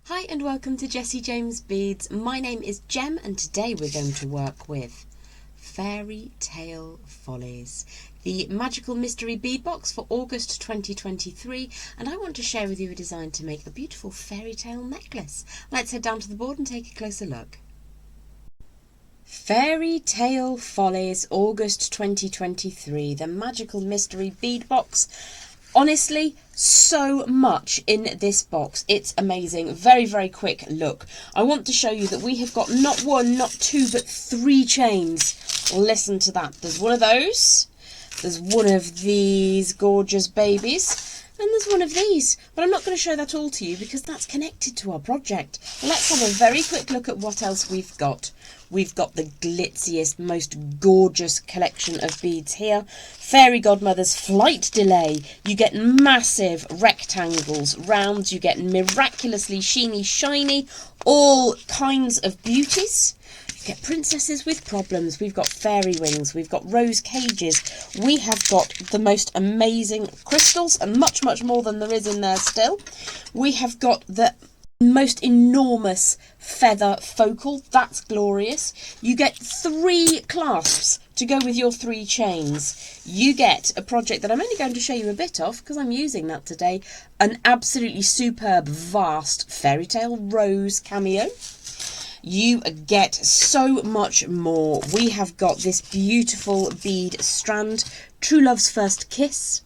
Hi and welcome to Jessie James Beads. My name is Jem and today we're going to work with Fairy Tale Follies, the Magical Mystery Bead Box for August 2023, and I want to share with you a design to make a beautiful fairy tale necklace. Let's head down to the board and take a closer look. Fairy Tale Follies, August 2023, the Magical Mystery Bead Box. Honestly, so much in this box. It's amazing. Very, very quick look. I want to show you that we have got not one, not two, but 3 chains. Listen to that. There's one of those. There's one of these gorgeous babies. And there's one of these. But I'm not going to show that all to you because that's connected to our project. Let's have a very quick look at what else we've got. We've got the glitziest, most gorgeous collection of beads here. Fairy Godmother's Flight Delay. You get massive rectangles, rounds. You get miraculously sheeny, shiny, all kinds of beauties. You get princesses with problems. We've got fairy wings. We've got rose cages. We have got the most amazing crystals and much, much more than there is in there still. We have got the most enormous feather focal. That's glorious. You get 3 clasps to go with your 3 chains. You get a project that I'm only going to show you a bit of because I'm using that today. An absolutely superb, vast fairy tale rose cameo. You get so much more. We have got this beautiful bead strand, True Love's First Kiss.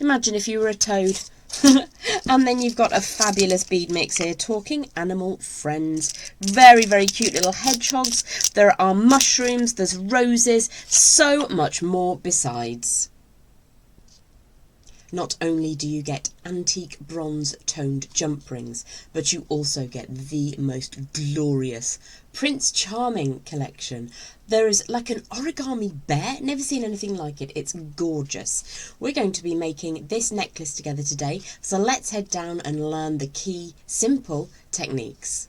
Imagine if you were a toad. And then you've got a fabulous bead mix here, Talking Animal Friends. Very, very cute little hedgehogs. There are mushrooms, there's roses, so much more besides. Not only do you get antique bronze toned jump rings, but you also get the most glorious Prince Charming collection. There is like an origami bear. Never seen anything like it. It's gorgeous. We're going to be making this necklace together today, so let's head down and learn the key simple techniques.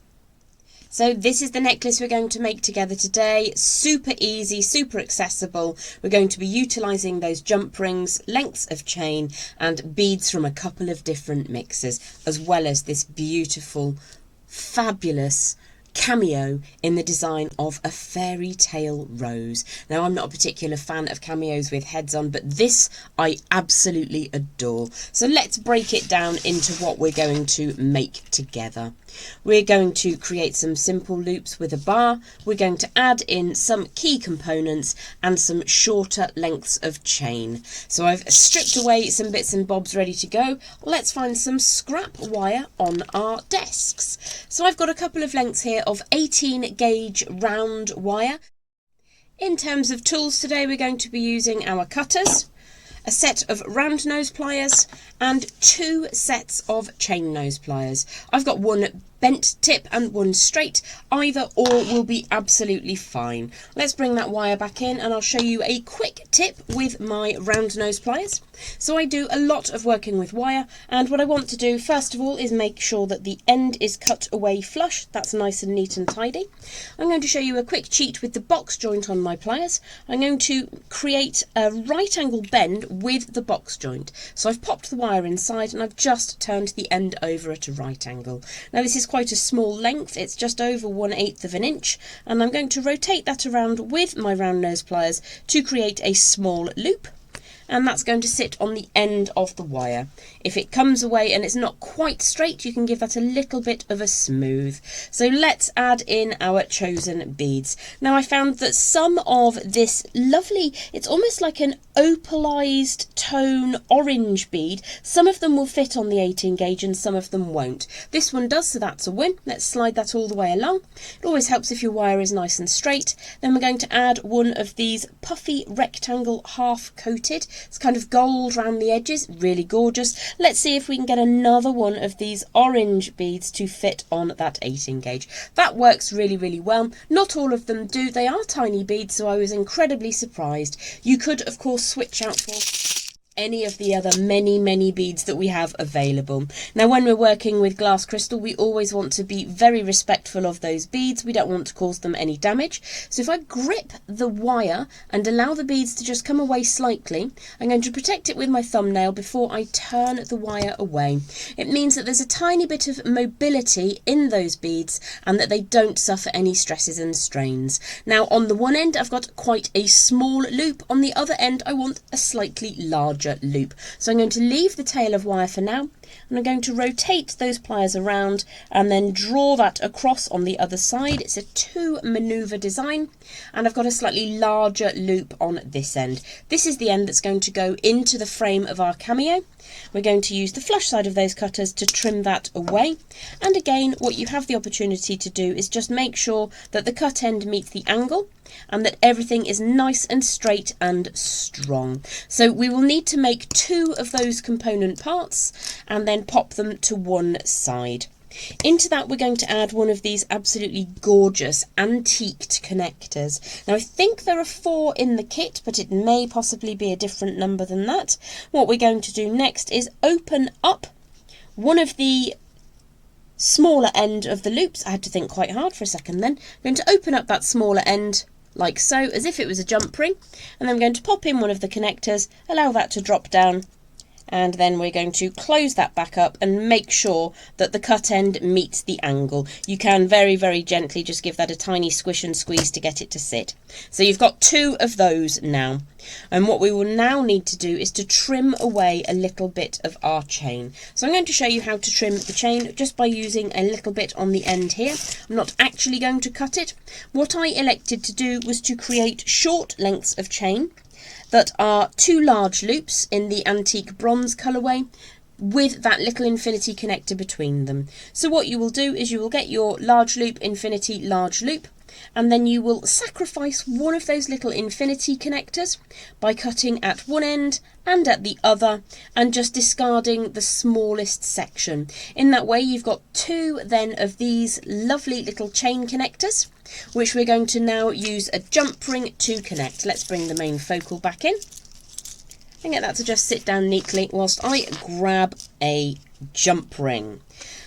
So this is the necklace we're going to make together today. Super easy, super accessible. We're going to be utilising those jump rings, lengths of chain and beads from a couple of different mixes, as well as this beautiful, fabulous cameo in the design of a fairy tale rose. Now, I'm not a particular fan of cameos with heads on, but this I absolutely adore. So let's break it down into what we're going to make together. We're going to create some simple loops with a bar. We're going to add in some key components and some shorter lengths of chain. So I've stripped away some bits and bobs ready to go. Let's find some scrap wire on our desks. So I've got a couple of lengths here of 18 gauge round wire. In terms of tools today, we're going to be using our cutters, a set of round nose pliers and 2 sets of chain nose pliers. I've got one bent tip and one straight. Either or will be absolutely fine. Let's bring that wire back in and I'll show you a quick tip with my round nose pliers. So I do a lot of working with wire, and what I want to do first of all is make sure that the end is cut away flush. That's nice and neat and tidy. I'm going to show you a quick cheat with the box joint on my pliers. I'm going to create a right angle bend with the box joint. So I've popped the wire inside and I've just turned the end over at a right angle. Now this is quite a small length, it's just over 1/8 of an inch, and I'm going to rotate that around with my round nose pliers to create a small loop. And that's going to sit on the end of the wire. If it comes away and it's not quite straight, you can give that a little bit of a smooth. So let's add in our chosen beads. Now I found that some of this lovely, it's almost like an opalized tone orange bead. Some of them will fit on the 18 gauge and some of them won't. This one does, so that's a win. Let's slide that all the way along. It always helps if your wire is nice and straight. Then we're going to add one of these puffy rectangle half coated. It's kind of gold around the edges, really gorgeous. Let's see if we can get another one of these orange beads to fit on that 18 gauge. That works really, really well. Not all of them do. They are tiny beads, so I was incredibly surprised. You could, of course, switch out for any of the other many beads that we have available. Now when we're working with glass crystal, we always want to be very respectful of those beads. We don't want to cause them any damage. So if I grip the wire and allow the beads to just come away slightly, I'm going to protect it with my thumbnail before I turn the wire away. It means that there's a tiny bit of mobility in those beads and that they don't suffer any stresses and strains. Now on the one end I've got quite a small loop, on the other end I want a slightly larger loop. So I'm going to leave the tail of wire for now, and I'm going to rotate those pliers around and then draw that across on the other side. It's a 2 maneuver design, and I've got a slightly larger loop on this end. This is the end that's going to go into the frame of our cameo. We're going to use the flush side of those cutters to trim that away. And again, what you have the opportunity to do is just make sure that the cut end meets the angle and that everything is nice and straight and strong. So we will need to make 2 of those component parts and then pop them to one side. Into that we're going to add one of these absolutely gorgeous antiqued connectors. Now I think there are 4 in the kit, but it may possibly be a different number than that. What we're going to do next is open up one of the smaller end of the loops. I had to think quite hard for a second then. I'm going to open up that smaller end like so, as if it was a jump ring, and then I'm going to pop in one of the connectors, allow that to drop down, and then we're going to close that back up and make sure that the cut end meets the angle. You can very gently just give that a tiny squish and squeeze to get it to sit. So you've got 2 of those now. And what we will now need to do is to trim away a little bit of our chain. So I'm going to show you how to trim the chain just by using a little bit on the end here. I'm not actually going to cut it. What I elected to do was to create short lengths of chain that are 2 large loops in the antique bronze colourway with that little infinity connector between them. So what you will do is you will get your large loop, infinity, large loop, and then you will sacrifice one of those little infinity connectors by cutting at one end and at the other and just discarding the smallest section. In that way you've got 2 then of these lovely little chain connectors, which we're going to now use a jump ring to connect. Let's bring the main focal back in and get that to just sit down neatly whilst I grab a jump ring.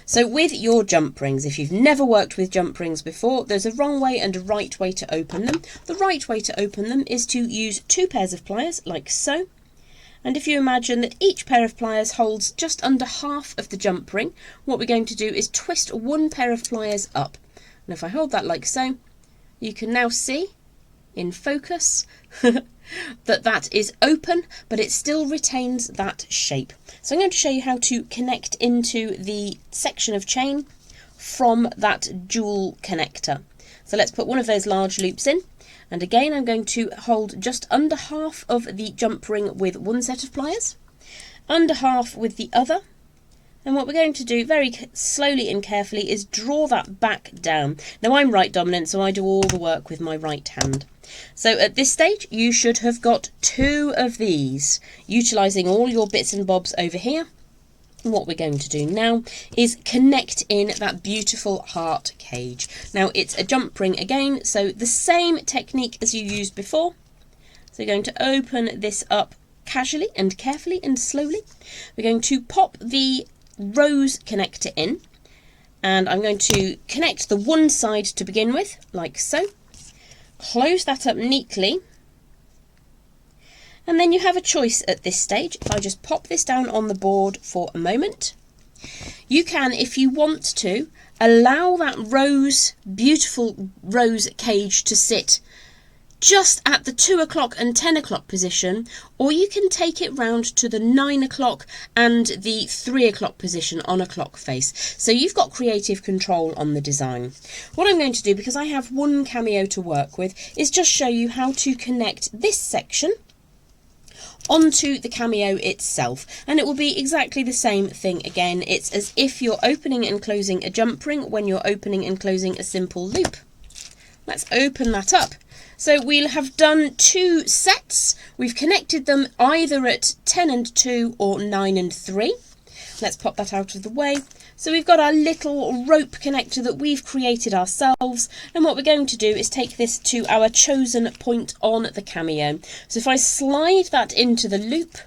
So with your jump rings, if you've never worked with jump rings before, there's a wrong way and a right way to open them. The right way to open them is to use 2 pairs of pliers like so. And if you imagine that each pair of pliers holds just under half of the jump ring, what we're going to do is twist 1 pair of pliers up. And if I hold that like so, you can now see in focus that that is open, but it still retains that shape. So I'm going to show you how to connect into the section of chain from that dual connector. So let's put one of those large loops in, and again I'm going to hold just under half of the jump ring with one set of pliers, under half with the other. And what we're going to do very slowly and carefully is draw that back down. Now I'm right dominant, so I do all the work with my right hand. So at this stage you should have got 2 of these, utilising all your bits and bobs over here. And what we're going to do now is connect in that beautiful heart cage. Now it's a jump ring again, so the same technique as you used before. So you're going to open this up casually and carefully and slowly. We're going to pop the rose connector in, and I'm going to connect the one side to begin with, like so. Close that up neatly, and then you have a choice at this stage. If I just pop this down on the board for a moment, you can, if you want to, allow that beautiful rose cage to sit just at the 2 o'clock and 10 o'clock position, or you can take it round to the 9 o'clock and the 3 o'clock position on a clock face. So you've got creative control on the design. What I'm going to do, because I have one cameo to work with, is just show you how to connect this section onto the cameo itself, and it will be exactly the same thing again. It's as if you're opening and closing a jump ring when you're opening and closing a simple loop. Let's open that up. So we'll have done 2 sets. We've connected them either at 10 and 2 or 9 and 3. Let's pop that out of the way. So we've got our little rope connector that we've created ourselves, and what we're going to do is take this to our chosen point on the cameo. So if I slide that into the loop,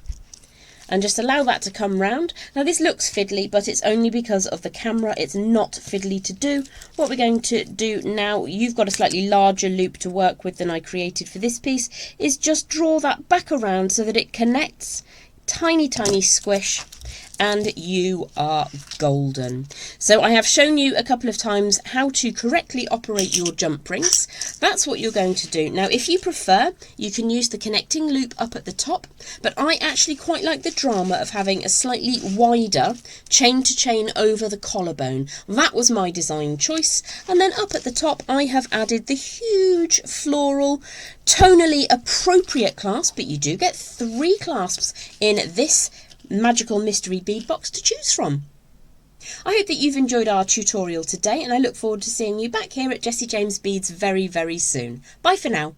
and just allow that to come round. Now this looks fiddly, but it's only because of the camera. It's not fiddly to do. What we're going to do now, you've got a slightly larger loop to work with than I created for this piece, is just draw that back around so that it connects. Tiny, tiny squish, and you are golden. So I have shown you a couple of times how to correctly operate your jump rings. That's what you're going to do. Now, if you prefer, you can use the connecting loop up at the top, but I actually quite like the drama of having a slightly wider chain to chain over the collarbone. That was my design choice. And then up at the top, I have added the huge floral, tonally appropriate clasp, but you do get 3 clasps in this Magical Mystery Bead Box to choose from. I hope that you've enjoyed our tutorial today, and I look forward to seeing you back here at Jessie James Beads very, very soon. Bye for now.